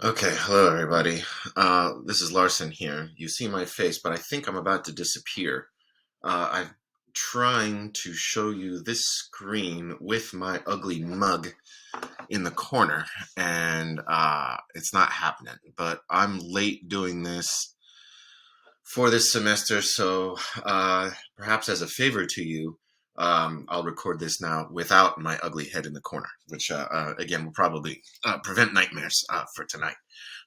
Okay, hello everybody. This is Larson here. You see my face, but I think I'm about to disappear. I'm trying to show you this screen with my ugly mug in the corner, and it's not happening. But I'm late doing this for this semester, so perhaps as a favor to you, I'll record this now without my ugly head in the corner, which again will probably prevent nightmares for tonight.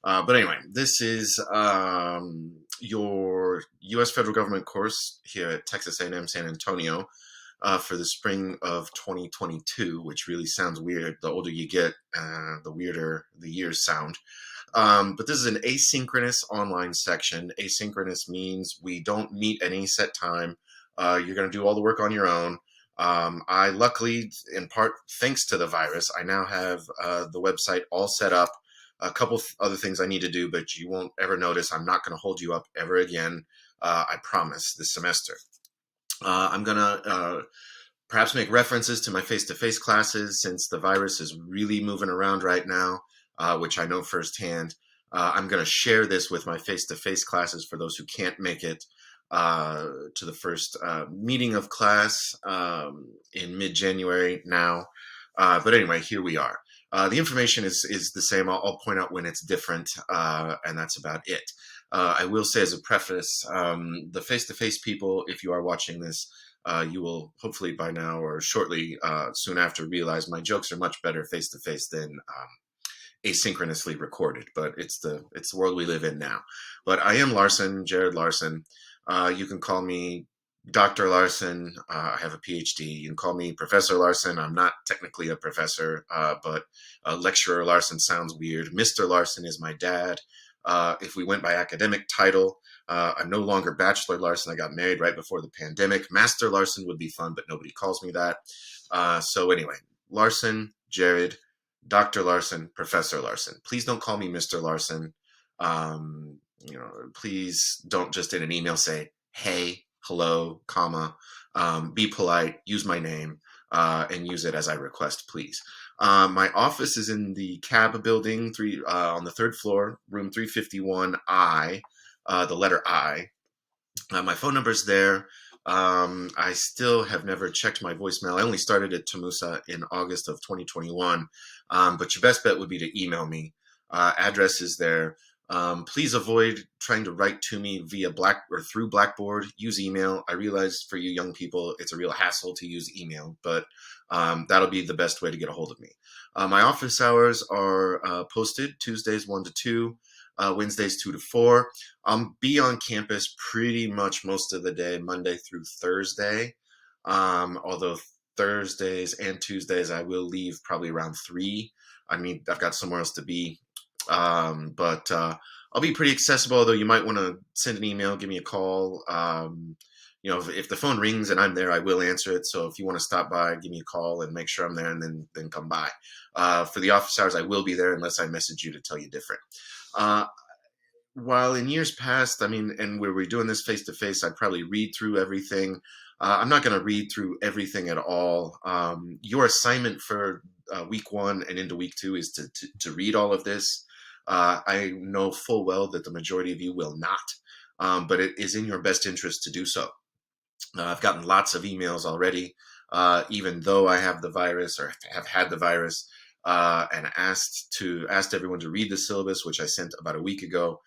But anyway, this is your U.S. federal government course here at Texas A&M San Antonio for the spring of 2022, which really sounds weird. The older you get, the weirder the years sound. But this is an asynchronous online section. Asynchronous means we don't meet at any set time. You're going to do all the work on your own. I luckily, in part thanks to the virus, I now have the website all set up. A couple other things I need to do, but you won't ever notice. I'm not going to hold you up ever again. I promise this semester. I'm going to perhaps make references to my face-to-face classes since the virus is really moving around right now, which I know firsthand. I'm going to share this with my face-to-face classes for those who can't make it to the first meeting of class in mid-January now. But anyway, here we are. The information is the same. I'll point out when it's different, and that's about it. I will say as a preface, the face-to-face people, if you are watching this, you will hopefully by now or shortly soon after realize my jokes are much better face-to-face than asynchronously recorded. But it's the world we live in now. But I am Larson, Jared Larson. You can call me Dr. Larson. I have a PhD. You can call me Professor Larson. I'm not technically a professor, but Lecturer Larson sounds weird. Mr. Larson is my dad. If we went by academic title, I'm no longer Bachelor Larson. I got married right before the pandemic. Master Larson would be fun, but nobody calls me that. So anyway, Larson, Jared, Dr. Larson, Professor Larson. Please don't call me Mr. Larson. Please don't just in an email say, hey, hello, comma, be polite, use my name, and use it as I request, please. My office is in the CAB building, on the third floor, room 351I, the letter I. My phone number is there. I still have never checked my voicemail. I only started at Tamusa in August of 2021, but your best bet would be to email me. Address is there. Please avoid trying to write to me via through Blackboard. Use email. I realize for you young people, it's a real hassle to use email, but that'll be the best way to get a hold of me. My office hours are posted Tuesdays 1 to 2, Wednesdays 2 to 4. I'll be on campus pretty much most of the day, Monday through Thursday. Although Thursdays and Tuesdays, I will leave probably around 3. I mean, I've got somewhere else to be. But I'll be pretty accessible, although you might want to send an email, give me a call. If the phone rings and I'm there, I will answer it. So if you want to stop by, give me a call and make sure I'm there and then come by. For the office hours, I will be there unless I message you to tell you different. While in years past, and where we're doing this face-to-face, I'd probably read through everything. I'm not going to read through everything at all. Your assignment for week 1 and into week 2 is to read all of this. I know full well that the majority of you will not, but it is in your best interest to do so. I've gotten lots of emails already, even though I have the virus or have had the virus, and asked everyone to read the syllabus, which I sent about a week ago.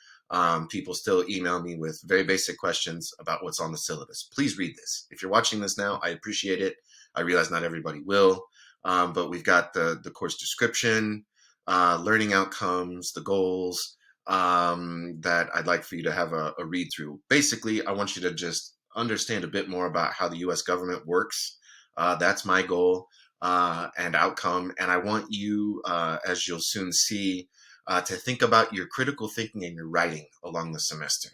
People still email me with very basic questions about what's on the syllabus. Please read this. If you're watching this now, I appreciate it. I realize not everybody will, but we've got the course description, learning outcomes, the goals that I'd like for you to have a read through. Basically, I want you to just understand a bit more about how the U.S. government works. That's my goal and outcome. And I want you, as you'll soon see, to think about your critical thinking and your writing along the semester.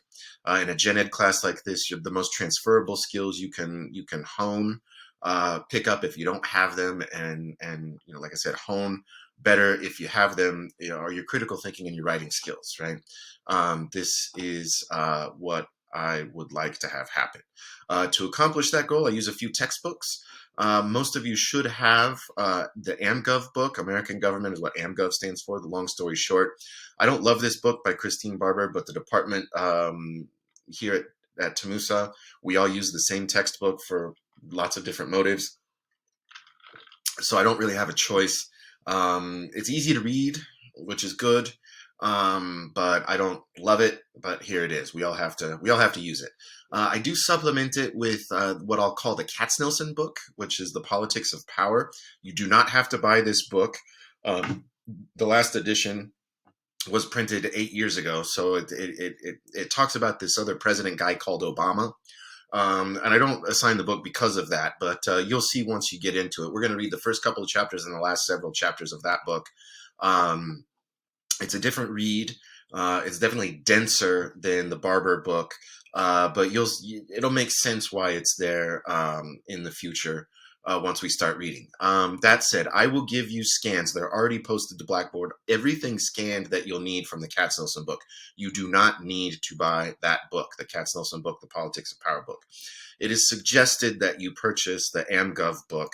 In a gen ed class like this, the most transferable skills you can hone, pick up if you don't have them, and like I said, hone better if you have them, are your critical thinking and your writing skills, right? This is what I would like to have happen. To accomplish that goal, I use a few textbooks. Most of you should have the AmGov book. American Government is what AmGov stands for, the long story short. I don't love this book by Christine Barber, but the department here at Tamusa, we all use the same textbook for lots of different motives. So I don't really have a choice. It's easy to read, which is good, but I don't love it. But here it is. We all have to use it. I do supplement it with what I'll call the Katznelson book, which is the Politics of Power. You do not have to buy this book. The last edition was printed 8 years ago, so it talks about this other president guy called Obama. And I don't assign the book because of that, but you'll see once you get into it. We're going to read the first couple of chapters and the last several chapters of that book. It's a different read. It's definitely denser than the Barber book, but it'll make sense why it's there in the future once we start reading. That said, I will give you scans that are already posted to Blackboard. Everything scanned that you'll need from the Katznelson book. You do not need to buy that book, the Katznelson book, the Politics of Power book. It is suggested that you purchase the AmGov book,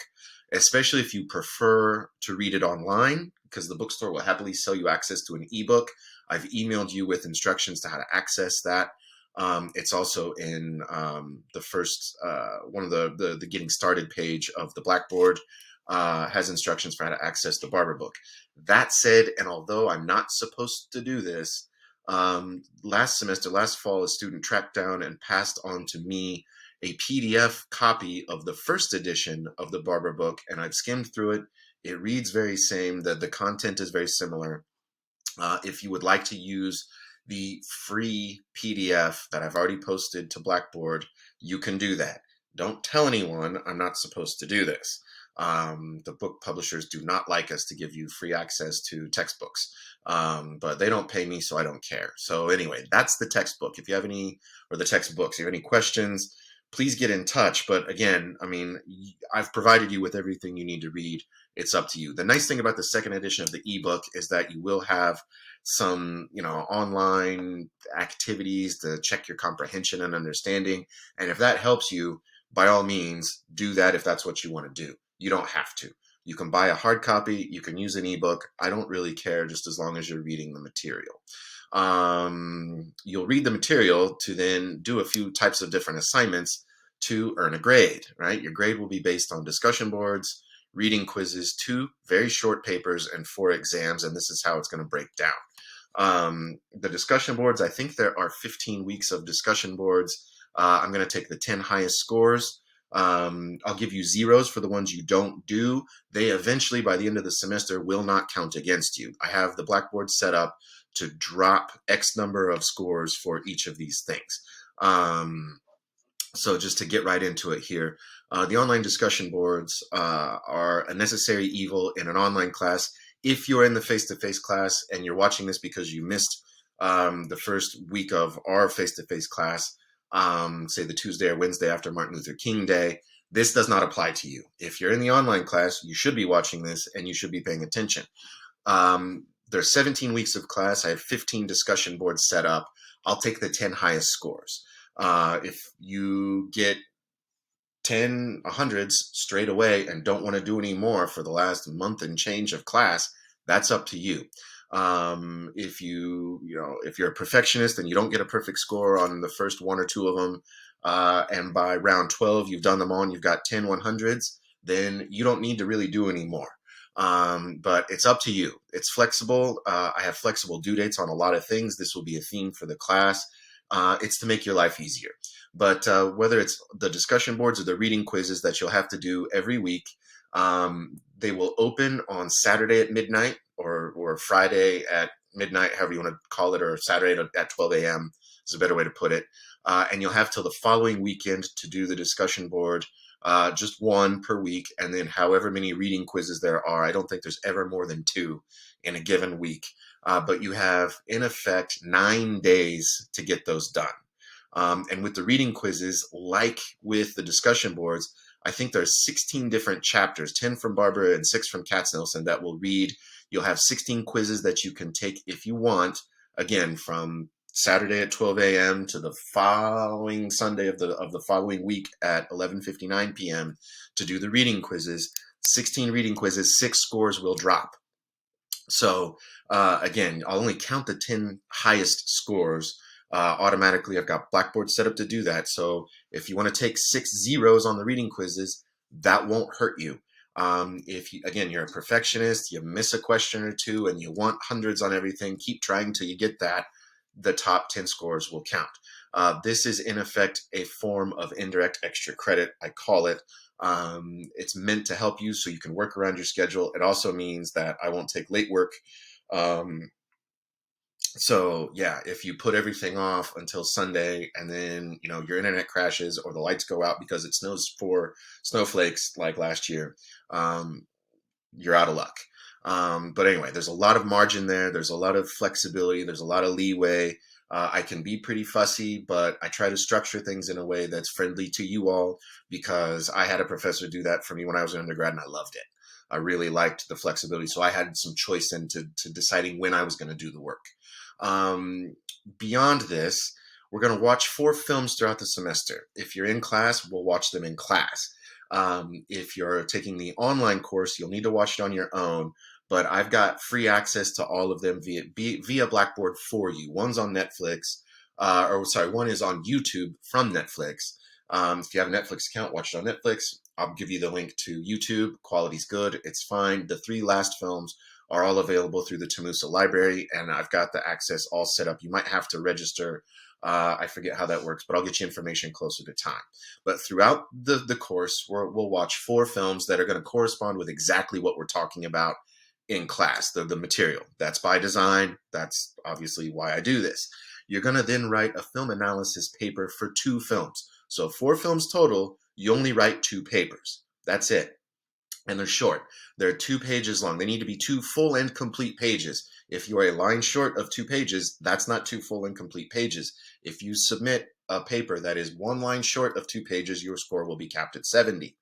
especially if you prefer to read it online, because the bookstore will happily sell you access to an ebook. I've emailed you with instructions to how to access that. It's also in the first one of the getting started page of the Blackboard has instructions for how to access the Barber book. That said, and although I'm not supposed to do this, last fall, a student tracked down and passed on to me a PDF copy of the first edition of the Barber book, and I've skimmed through it. It reads very same. The content is very similar. If you would like to use the free PDF that I've already posted to Blackboard, you can do that. Don't tell anyone I'm not supposed to do this. The book publishers do not like us to give you free access to textbooks, but they don't pay me, so I don't care. So anyway, that's the textbook. If you have any, or the textbooks, if you have any questions, please get in touch. But again, I mean, I've provided you with everything you need to read. It's up to you. The nice thing about the second edition of the ebook is that you will have some, online activities to check your comprehension and understanding. And if that helps you, by all means, do that if that's what you want to do. You don't have to. You can buy a hard copy. You can use an ebook. I don't really care, just as long as you're reading the material. You'll read the material to then do a few types of different assignments to earn a grade, right? Your grade will be based on discussion boards, reading quizzes, 2 very short papers, and 4 exams, and this is how it's going to break down. The discussion boards, I think there are 15 weeks of discussion boards. I'm going to take the 10 highest scores. I'll give you zeros for the ones you don't do. They eventually, by the end of the semester, will not count against you. I have the Blackboard set up to drop X number of scores for each of these things. So just to get right into it here, the online discussion boards are a necessary evil in an online class. If you're in the face-to-face class and you're watching this because you missed the first week of our face-to-face class, say the Tuesday or Wednesday after Martin Luther King Day, this does not apply to you. If you're in the online class, you should be watching this and you should be paying attention. There's 17 weeks of class. I have 15 discussion boards set up. I'll take the 10 highest scores. If you get 10 100s straight away and don't want to do any more for the last month and change of class, that's up to you. If you're a perfectionist and you don't get a perfect score on the first 1 or 2 of them, and by round 12 you've done them all and you've got 10 100s, then you don't need to really do any more. But it's up to you. It's flexible. I have flexible due dates on a lot of things. This will be a theme for the class. It's to make your life easier. But whether it's the discussion boards or the reading quizzes that you'll have to do every week, they will open on Saturday at midnight or Friday at midnight, however you want to call it, or Saturday at 12 a.m. is a better way to put it. And you'll have till the following weekend to do the discussion board, just 1 per week, and then however many reading quizzes there are. I don't think there's ever more than 2 in a given week. But you have, in effect, 9 days to get those done. And with the reading quizzes, like with the discussion boards, I think there's 16 different chapters, 10 from Barbara and 6 from Katznelson that will read. You'll have 16 quizzes that you can take if you want, again, from Saturday at 12 a.m. to the following Sunday of the following week at 11:59 p.m. to do the reading quizzes. 16 reading quizzes, 6 scores will drop. So again, I'll only count the 10 highest scores. Automatically, I've got Blackboard set up to do that. So if you want to take 6 zeros on the reading quizzes, that won't hurt you. If you, again, you're a perfectionist, you miss a question or two, and you want hundreds on everything, keep trying till you get that. The top 10 scores will count. This is in effect a form of indirect extra credit, I call it. It's meant to help you so you can work around your schedule. It also means that I won't take late work. So yeah, if you put everything off until Sunday and then, your internet crashes or the lights go out because it snows for snowflakes like last year, you're out of luck. But anyway, there's a lot of margin there. There's a lot of flexibility. There's a lot of leeway. I can be pretty fussy, but I try to structure things in a way that's friendly to you all because I had a professor do that for me when I was an undergrad and I loved it. I really liked the flexibility. So I had some choice into deciding when I was going to do the work. Beyond this, we're going to watch 4 films throughout the semester. If you're in class, we'll watch them in class. If you're taking the online course, you'll need to watch it on your own, but I've got free access to all of them via Blackboard for you. One's on Netflix, one is on YouTube from Netflix. If you have a Netflix account, watch it on Netflix. I'll give you the link to YouTube. Quality's good. It's fine. The 3 last films are all available through the Tamusa library, and I've got the access all set up. You might have to register. I forget how that works, but I'll get you information closer to time. But throughout the course, we'll watch 4 films that are going to correspond with exactly what we're talking about in class, the material. That's by design. That's obviously why I do this. You're going to then write a film analysis paper for 2 films. So 4 films total, you only write 2 papers. That's it. And they're short. They're 2 pages long. They need to be 2 full and complete pages. If you are a line short of 2 pages, that's not 2 full and complete pages. If you submit a paper that is 1 line short of 2 pages, your score will be capped at 70.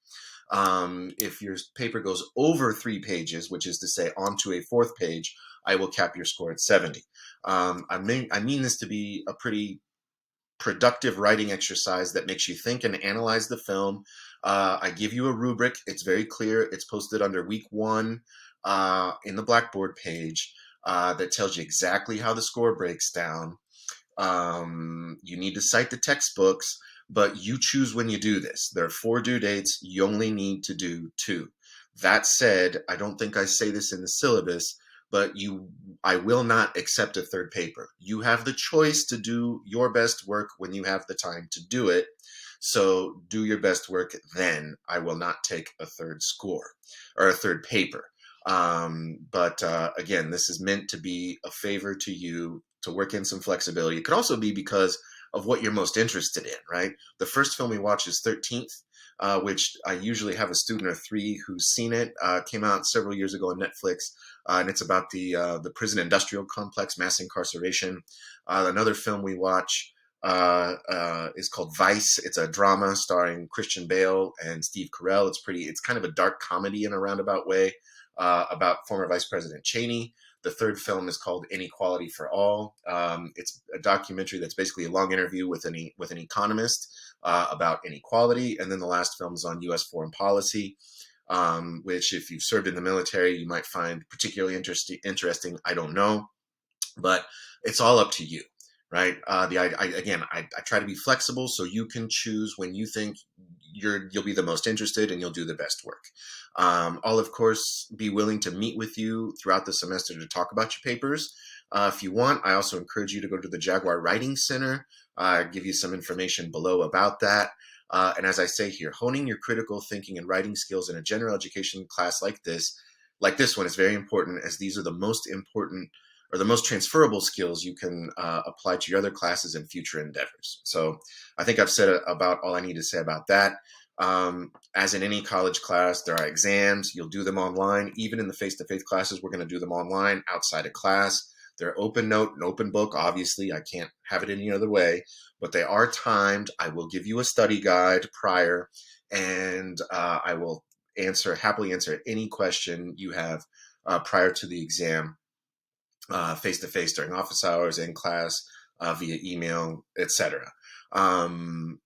If your paper goes over 3 pages, which is to say onto a 4th page, I will cap your score at 70. I mean this to be a pretty productive writing exercise that makes you think and analyze the film. I give you a rubric. It's very clear. It's posted under week 1 in the Blackboard page that tells you exactly how the score breaks down. You need to cite the textbooks, but you choose when you do this. There are 4 due dates. You only need to do 2. That said, I don't think I say this in the syllabus, but I will not accept a 3rd paper. You have the choice to do your best work when you have the time to do it. So do your best work then. I will not take a 3rd score or a 3rd paper. But again, this is meant to be a favor to you to work in some flexibility. It could also be because of what you're most interested in, right? The first film we watch is 13th, which I usually have a student or 3 who's seen it. Came out several years ago on Netflix, and it's about the prison industrial complex, mass incarceration. Another film we watch is called Vice. It's a drama starring Christian Bale and Steve Carell. It's kind of a dark comedy in a roundabout way about former Vice President Cheney. The 3rd film is called Inequality for All. It's a documentary that's basically a long interview with an economist about inequality. And then the last film is on U.S. foreign policy, which if you've served in the military, you might find particularly interesting. I don't know, but it's all up to you, right? I try to be flexible so you can choose when you think you'll be the most interested and you'll do the best work. I'll of course be willing to meet with you throughout the semester to talk about your papers. If you want, I also encourage you to go to the Jaguar Writing Center. Give you some information below about that. And as I say here, honing your critical thinking and writing skills in a general education class like this one is very important, as these are the most important or the most transferable skills you can apply to your other classes and future endeavors. So I think I've said about all I need to say about that. As in any college class, there are exams. You'll do them online. Even in the face-to-face classes, we're going to do them online outside of class. They're open note and open book. Obviously, I can't have it any other way, but they are timed. I will give you a study guide prior, and I will happily answer any question you have prior to the exam, face-to-face during office hours, in class, via email, etc.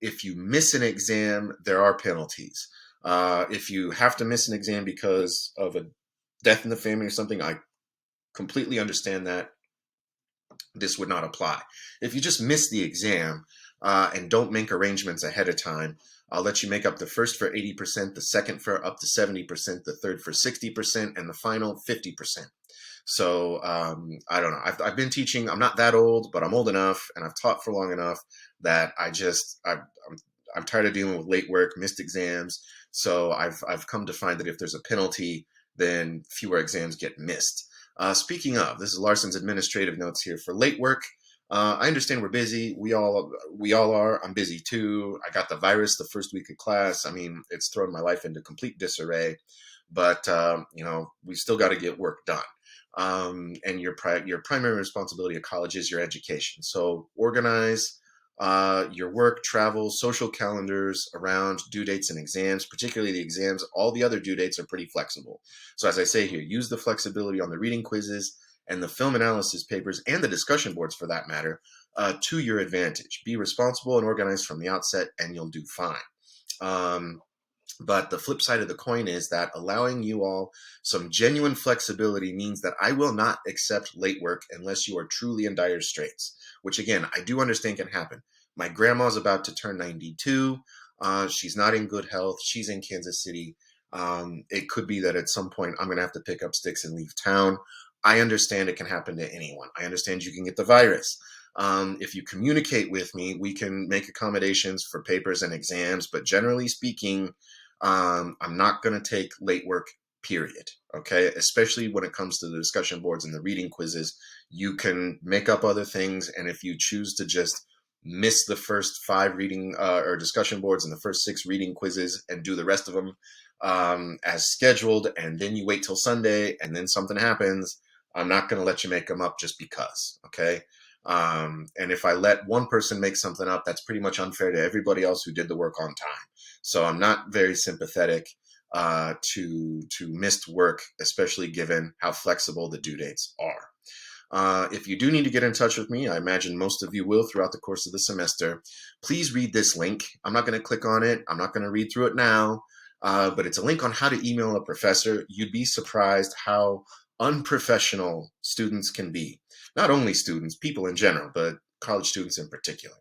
If you miss an exam, there are penalties. If you have to miss an exam because of a death in the family or something, I completely understand that. This would not apply. If you just miss the exam and don't make arrangements ahead of time, I'll let you make up the first for 80%, the second for up to 70%, the third for 60%, and the final 50%. So I don't know. I've been teaching. I'm not that old, but I'm old enough, and I've taught for long enough that I'm tired of dealing with late work, missed exams. So I've come to find that if there's a penalty, then fewer exams get missed. Speaking of, this is Larson's administrative notes here for late work. I understand we're busy. We all are. I'm busy too. I got the virus the first week of class. I mean, it's thrown my life into complete disarray. But we still got to get work done. And your primary responsibility at college is your education. So organize your work, travel, social calendars around due dates and exams, particularly the exams. All the other due dates are pretty flexible. So as I say here, use the flexibility on the reading quizzes and the film analysis papers and the discussion boards for that matter to your advantage. Be responsible and organized from the outset and you'll do fine. But the flip side of the coin is that allowing you all some genuine flexibility means that I will not accept late work unless you are truly in dire straits, which again, I do understand can happen. My grandma's about to turn 92. She's not in good health. She's in Kansas City. It could be that at some point I'm going to have to pick up sticks and leave town. I understand it can happen to anyone. I understand you can get the virus. If you communicate with me, we can make accommodations for papers and exams, but generally speaking, I'm not going to take late work, period. Okay. Especially when it comes to the discussion boards and the reading quizzes, you can make up other things. And if you choose to just miss the first 5 reading or discussion boards and the first 6 reading quizzes and do the rest of them as scheduled, and then you wait till Sunday and then something happens, I'm not going to let you make them up just because. Okay. And if I let one person make something up, that's pretty much unfair to everybody else who did the work on time. So I'm not very sympathetic to missed work, especially given how flexible the due dates are. If you do need to get in touch with me, I imagine most of you will throughout the course of the semester, please read this link. I'm not going to click on it. I'm not going to read through it now, but it's a link on how to email a professor. You'd be surprised how unprofessional students can be. Not only students, people in general, but college students in particular.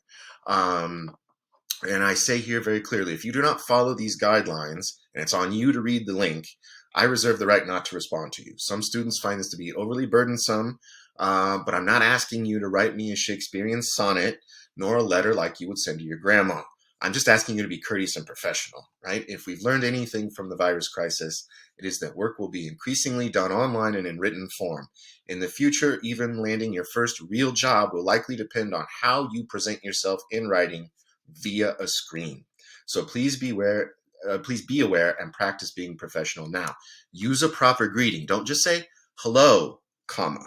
And I say here very clearly, if you do not follow these guidelines, and it's on you to read the link, I reserve the right not to respond to you. Some students find this to be overly burdensome, but I'm not asking you to write me a Shakespearean sonnet, nor a letter like you would send to your grandma. I'm just asking you to be courteous and professional, right? If we've learned anything from the virus crisis, it is that work will be increasingly done online and in written form. In the future, even landing your first real job will likely depend on how you present yourself in writing via a screen. So please be aware and practice being professional now. Use a proper greeting. Don't just say hello, comma.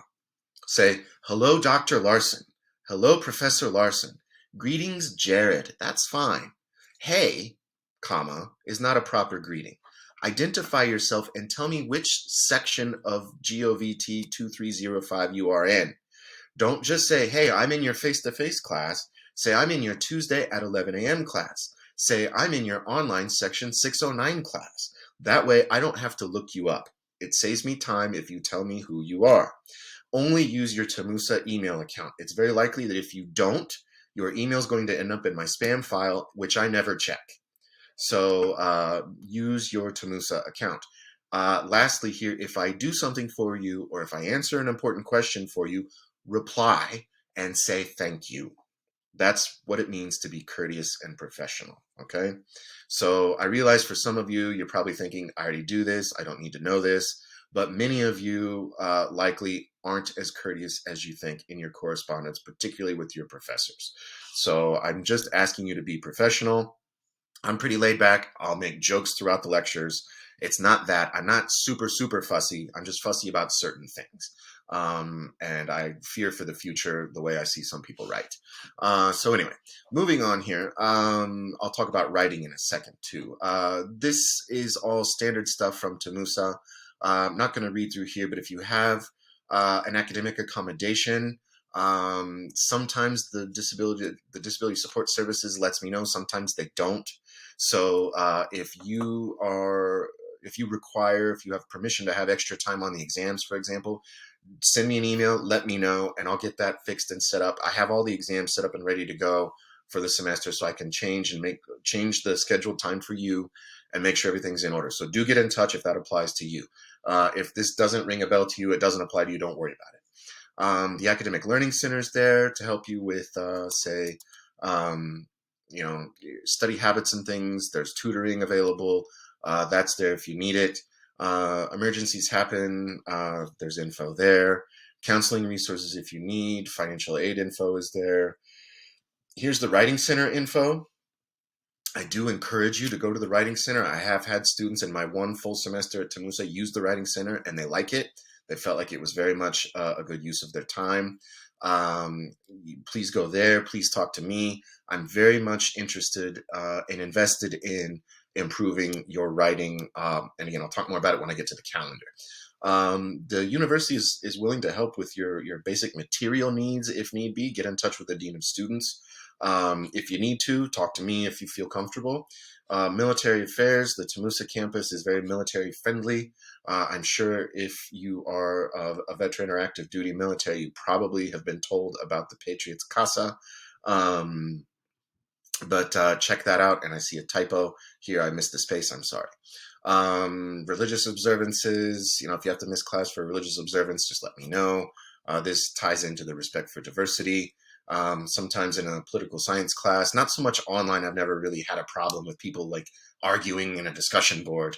Say hello, Dr. Larson. Hello, Professor Larson. Greetings, Jared. That's fine. Hey, comma, is not a proper greeting. Identify yourself and tell me which section of GOVT 2305 you are in. Don't just say, hey, I'm in your face-to-face class. Say, I'm in your Tuesday at 11 a.m. class. Say, I'm in your online section 609 class. That way, I don't have to look you up. It saves me time if you tell me who you are. Only use your Tamusa email account. It's very likely that if you don't, your email is going to end up in my spam file, which I never check. So use your Tamusa account. Lastly here, if I do something for you or if I answer an important question for you, reply and say thank you. That's what it means to be courteous and professional, okay? So I realize for some of you, you're probably thinking, I already do this, I don't need to know this, but many of you likely aren't as courteous as you think in your correspondence, particularly with your professors. So I'm just asking you to be professional. I'm pretty laid back. I'll make jokes throughout the lectures. It's not that. I'm not super, super fussy. I'm just fussy about certain things. And I fear for the future the way I see some people write. So anyway, moving on here, I'll talk about writing in a second too. This is all standard stuff from Tamusa. I'm not going to read through here, but if you have an academic accommodation, Sometimes the disability support services lets me know. Sometimes they don't. So if you have permission to have extra time on the exams, for example, send me an email, let me know, and I'll get that fixed and set up. I have all the exams set up and ready to go for the semester, so I can change the scheduled time for you and make sure everything's in order. So do get in touch if that applies to you. If this doesn't ring a bell to you, it doesn't apply to you, don't worry about it. The Academic Learning Center is there to help you with, say, um, study habits and things. There's tutoring available. That's there if you need it. Emergencies happen. There's info there. Counseling resources if you need. Financial aid info is there. Here's the Writing Center info. I do encourage you to go to the Writing Center. I have had students in my one full semester at Tamusa use the Writing Center, and they like it. They felt like it was very much a good use of their time. Please go there. Please talk to me. I'm very much interested and invested in improving your writing. And again, I'll talk more about it when I get to the calendar. The university is willing to help with your basic material needs if need be. Get in touch with the Dean of Students. If you need to, talk to me if you feel comfortable. Military affairs, the Tamusa campus is very military friendly. I'm sure if you are a veteran or active duty military, you probably have been told about the Patriots Casa. But check that out. And I see a typo here. I missed the space. I'm sorry. Religious observances. If you have to miss class for religious observance, just let me know. This ties into the respect for diversity. Sometimes in a political science class, not so much online. I've never really had a problem with people like arguing in a discussion board.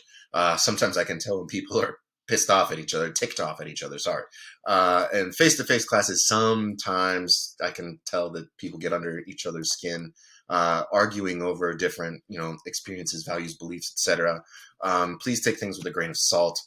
Sometimes I can tell when people are pissed off at each other, ticked off at each other, sorry. And face-to-face classes, sometimes I can tell that people get under each other's skin, arguing over different, experiences, values, beliefs, etc. Please take things with a grain of salt.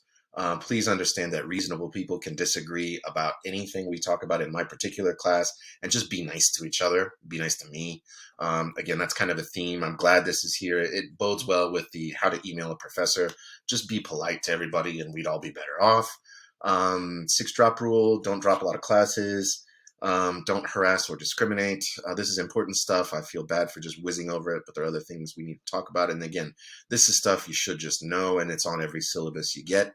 Please understand that reasonable people can disagree about anything we talk about in my particular class, and just be nice to each other. Be nice to me. Again, that's kind of a theme. I'm glad this is here. It bodes well with the how to email a professor. Just be polite to everybody and we'd all be better off. 6-drop rule. Don't drop a lot of classes. Don't harass or discriminate. This is important stuff. I feel bad for just whizzing over it, but there are other things we need to talk about. And again, this is stuff you should just know, and it's on every syllabus you get.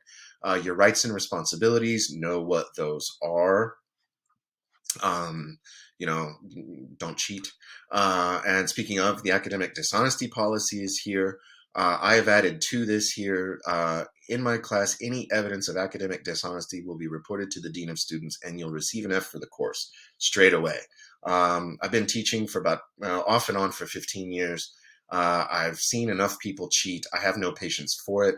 Your rights and responsibilities, know what those are. Don't cheat. And speaking of, the academic dishonesty policy is here. I have added to this here. In my class, any evidence of academic dishonesty will be reported to the Dean of Students, and you'll receive an F for the course straight away. I've been teaching for about off and on for 15 years. I've seen enough people cheat. I have no patience for it.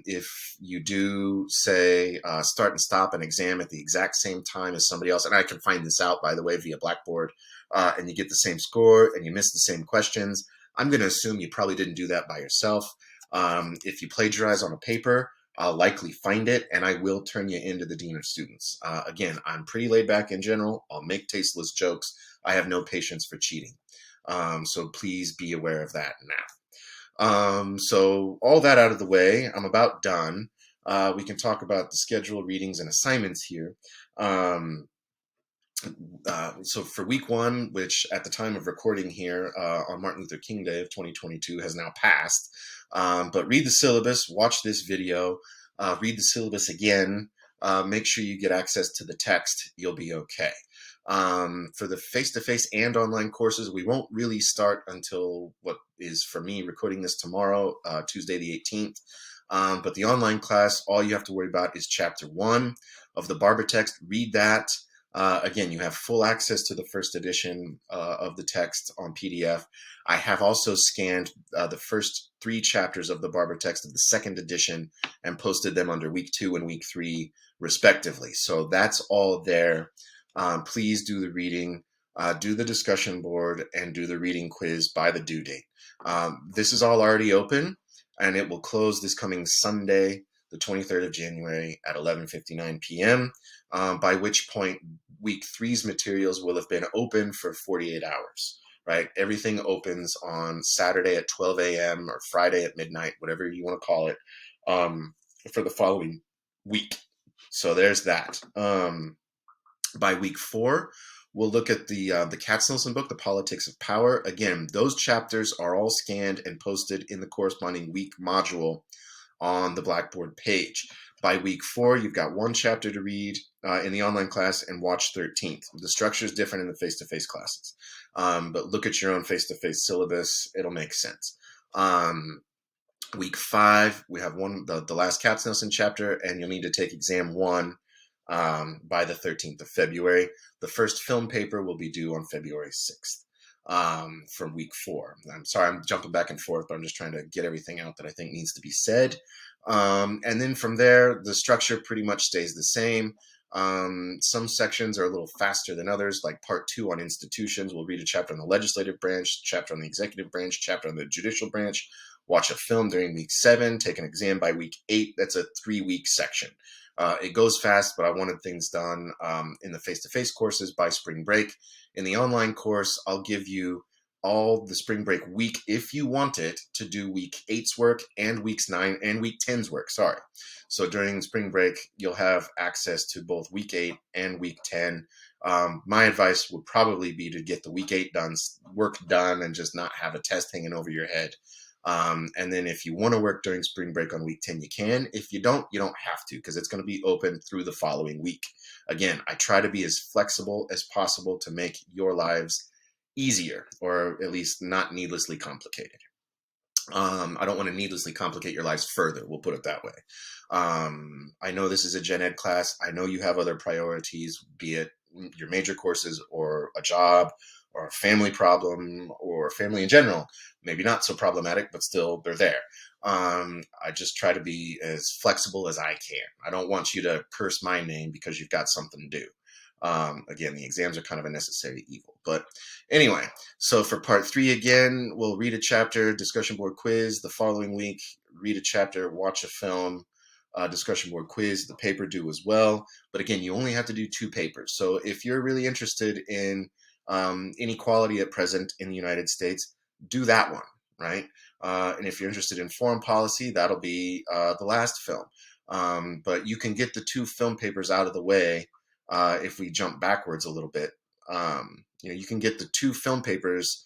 If you do, say, start and stop an exam at the exact same time as somebody else, and I can find this out, by the way, via Blackboard, and you get the same score and you miss the same questions, I'm going to assume you probably didn't do that by yourself. If you plagiarize on a paper, I'll likely find it, and I will turn you into the Dean of Students. Again, I'm pretty laid back in general. I'll make tasteless jokes. I have no patience for cheating. So please be aware of that now. So all that out of the way, I'm about done. We can talk about the schedule, readings, and assignments here. So for week 1, which at the time of recording here on Martin Luther King Day of 2022 has now passed, but read the syllabus, watch this video, read the syllabus again, make sure you get access to the text, you'll be okay. For the face-to-face and online courses, we won't really start until what is, for me, recording this tomorrow, Tuesday the 18th. But the online class, all you have to worry about is chapter 1 of the Barber text. Read that. Again, you have full access to the first edition of the text on PDF. I have also scanned the first 3 chapters of the Barber text of the second edition and posted them under week 2 and week 3, respectively. So that's all there. Please do the reading, do the discussion board, and do the reading quiz by the due date. This is all already open, and it will close this coming Sunday, the 23rd of January at 11:59 p.m., by which point week 3's materials will have been open for 48 hours, right? Everything opens on Saturday at 12 a.m. or Friday at midnight, whatever you want to call it, for the following week. So there's that. By week 4, we'll look at the Katznelson book, The Politics of Power. Again, those chapters are all scanned and posted in the corresponding week module on the Blackboard page. By week 4, you've got one chapter to read in the online class and watch 13th. The structure is different in the face-to-face classes, but look at your own face-to-face syllabus. It'll make sense. Week 5, we have the last Katznelson chapter, and you'll need to take exam 1 by the 13th of February. The first film paper will be due on February 6th from week 4. I'm sorry, I'm jumping back and forth, but I'm just trying to get everything out that I think needs to be said. And then from there, the structure pretty much stays the same. Some sections are a little faster than others, like part 2 on institutions. We'll read a chapter on the legislative branch, chapter on the executive branch, chapter on the judicial branch, watch a film during week 7, take an exam by week 8. That's a 3-week section. It goes fast, but I wanted things done in the face-to-face courses by spring break. In the online course, I'll give you all the spring break week if you want it to do week 8's work and week 9 and week 10's work. Sorry. So during spring break, you'll have access to both week 8 and week 10. My advice would probably be to get the week 8 work done and just not have a test hanging over your head. And then if you want to work during spring break on week 10, you can. If you don't have to, because it's going to be open through the following week. Again, I try to be as flexible as possible to make your lives easier, or at least not needlessly complicated. I don't want to needlessly complicate your lives further. We'll put it that way. I know this is a gen ed class. I know you have other priorities, be it your major courses or a job or a family problem or family in general. Maybe not so problematic, but still they're there. I just try to be as flexible as I can. I don't want you to curse my name because you've got something to do. Again, the exams are kind of a necessary evil. But anyway, so for part 3, again, we'll read a chapter, discussion board quiz. The following week, read a chapter, watch a film, discussion board quiz, the paper due as well. But again, you only have to do 2 papers. So if you're really interested in inequality at present in the United States, do that one, right? And if you're interested in foreign policy, that'll be the last film. But you can get the 2 film papers out of the way if we jump backwards a little bit. You can get the 2 film papers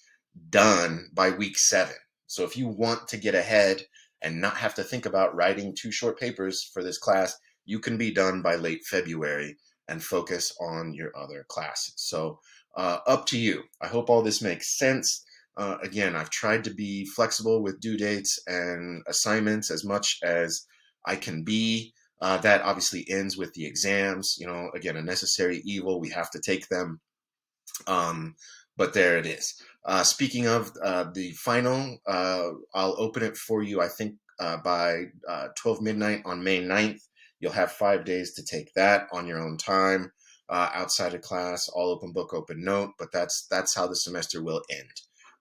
done by week 7. So if you want to get ahead and not have to think about writing 2 short papers for this class, you can be done by late February and focus on your other classes. So up to you. I hope all this makes sense. Again, I've tried to be flexible with due dates and assignments as much as I can be. That obviously ends with the exams. Again, a necessary evil. We have to take them. But there it is. Speaking of the final, I'll open it for you, I think, by 12 midnight on May 9th. You'll have 5 days to take that on your own time, outside of class, all open book, open note. But that's how the semester will end.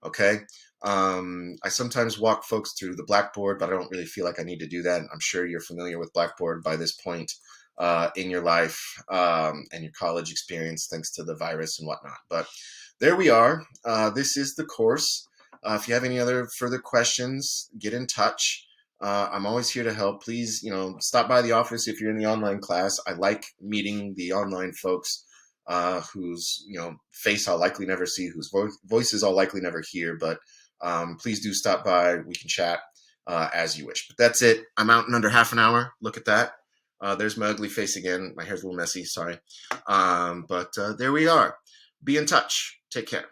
Okay. I sometimes walk folks through the Blackboard, but I don't really feel like I need to do that. I'm sure you're familiar with Blackboard by this point in your life and your college experience, thanks to the virus and whatnot. But there we are. This is the course. If you have any other further questions, get in touch. I'm always here to help. Please, stop by the office if you're in the online class. I like meeting the online folks whose face I'll likely never see, whose voices I'll likely never hear. But please do stop by. We can chat as you wish. But that's it. I'm out in under half an hour. Look at that. There's my ugly face again. My hair's a little messy. Sorry. But there we are. Be in touch. Take care.